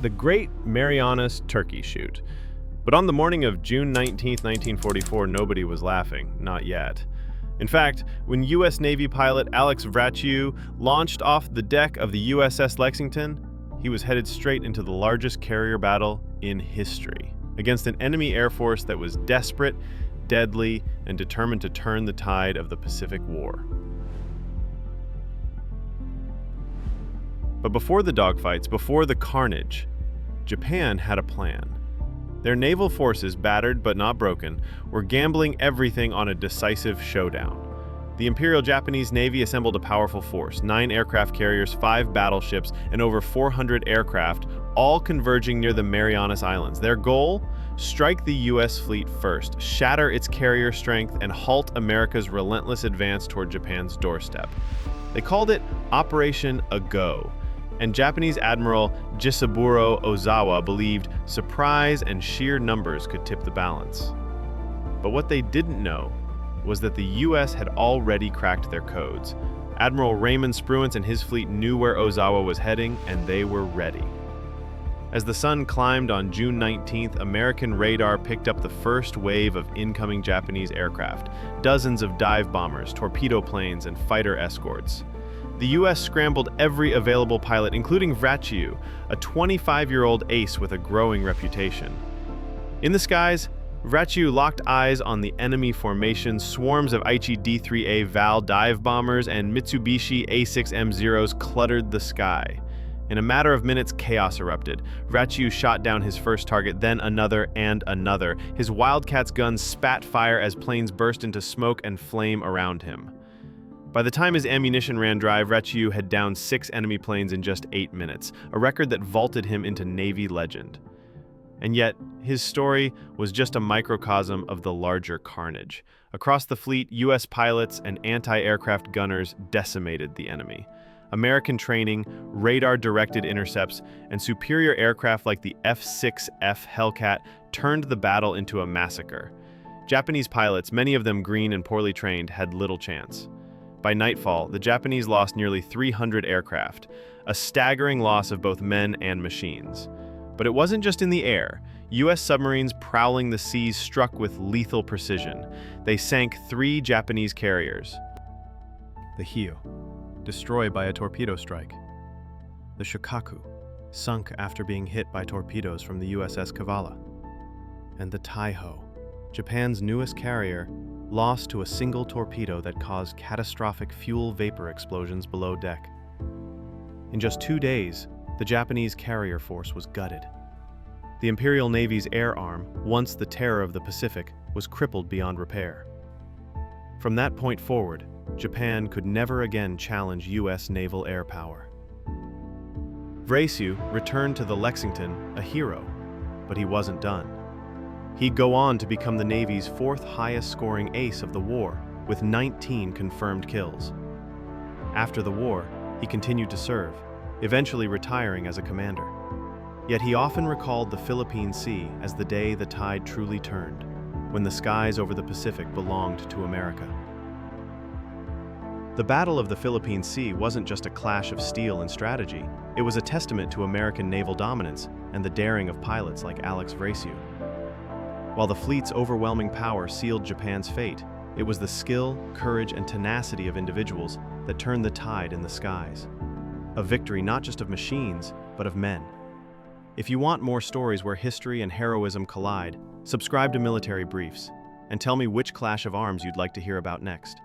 the Great Marianas Turkey Shoot. But on the morning of June 19, 1944, nobody was laughing, not yet. In fact, when U.S. Navy pilot Alex Vraciu launched off the deck of the USS Lexington, he was headed straight into the largest carrier battle in history, against an enemy air force that was desperate, deadly, and determined to turn the tide of the Pacific War. But before the dogfights, before the carnage, Japan had a plan. Their naval forces, battered but not broken, were gambling everything on a decisive showdown. The Imperial Japanese Navy assembled a powerful force, 9 aircraft carriers, 5 battleships, and over 400 aircraft, all converging near the Marianas Islands. Their goal? Strike the U.S. fleet first, shatter its carrier strength, and halt America's relentless advance toward Japan's doorstep. They called it Operation Ago, and Japanese Admiral Jisaburo Ozawa believed surprise and sheer numbers could tip the balance. But what they didn't know was that the U.S. had already cracked their codes. Admiral Raymond Spruance and his fleet knew where Ozawa was heading, and they were ready. As the sun climbed on June 19th, American radar picked up the first wave of incoming Japanese aircraft, dozens of dive bombers, torpedo planes, and fighter escorts. The U.S. scrambled every available pilot, including Vraciu, a 25-year-old ace with a growing reputation. In the skies, Vraciu locked eyes on the enemy formation. Swarms of Aichi D-3A Val dive bombers and Mitsubishi A-6M0s cluttered the sky. In a matter of minutes, chaos erupted. Vraciu shot down his first target, then another and another. His Wildcat's guns spat fire as planes burst into smoke and flame around him. By the time his ammunition ran dry, Vraciu had downed 6 enemy planes in just 8 minutes, a record that vaulted him into Navy legend. And yet, his story was just a microcosm of the larger carnage. Across the fleet, U.S. pilots and anti-aircraft gunners decimated the enemy. American training, radar-directed intercepts, and superior aircraft like the F-6F Hellcat turned the battle into a massacre. Japanese pilots, many of them green and poorly trained, had little chance. By nightfall, the Japanese lost nearly 300 aircraft, a staggering loss of both men and machines. But it wasn't just in the air. U.S. submarines prowling the seas struck with lethal precision. They sank 3 Japanese carriers. The Hio, destroyed by a torpedo strike. The Shokaku, sunk after being hit by torpedoes from the USS Kavala. And the Taiho, Japan's newest carrier, lost to a single torpedo that caused catastrophic fuel vapor explosions below deck. In just 2 days, the Japanese carrier force was gutted. The Imperial Navy's air arm, once the terror of the Pacific, was crippled beyond repair. From that point forward, Japan could never again challenge U.S. naval air power. Vraciu returned to the Lexington a hero, but he wasn't done. He'd go on to become the Navy's 4th highest-scoring ace of the war, with 19 confirmed kills. After the war, he continued to serve, eventually retiring as a commander. Yet he often recalled the Philippine Sea as the day the tide truly turned, when the skies over the Pacific belonged to America. The Battle of the Philippine Sea wasn't just a clash of steel and strategy, it was a testament to American naval dominance and the daring of pilots like Alex Vraciu. While the fleet's overwhelming power sealed Japan's fate, it was the skill, courage, and tenacity of individuals that turned the tide in the skies. A victory not just of machines, but of men. If you want more stories where history and heroism collide, subscribe to Military Briefs, and tell me which clash of arms you'd like to hear about next.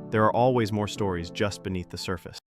There are always more stories just beneath the surface.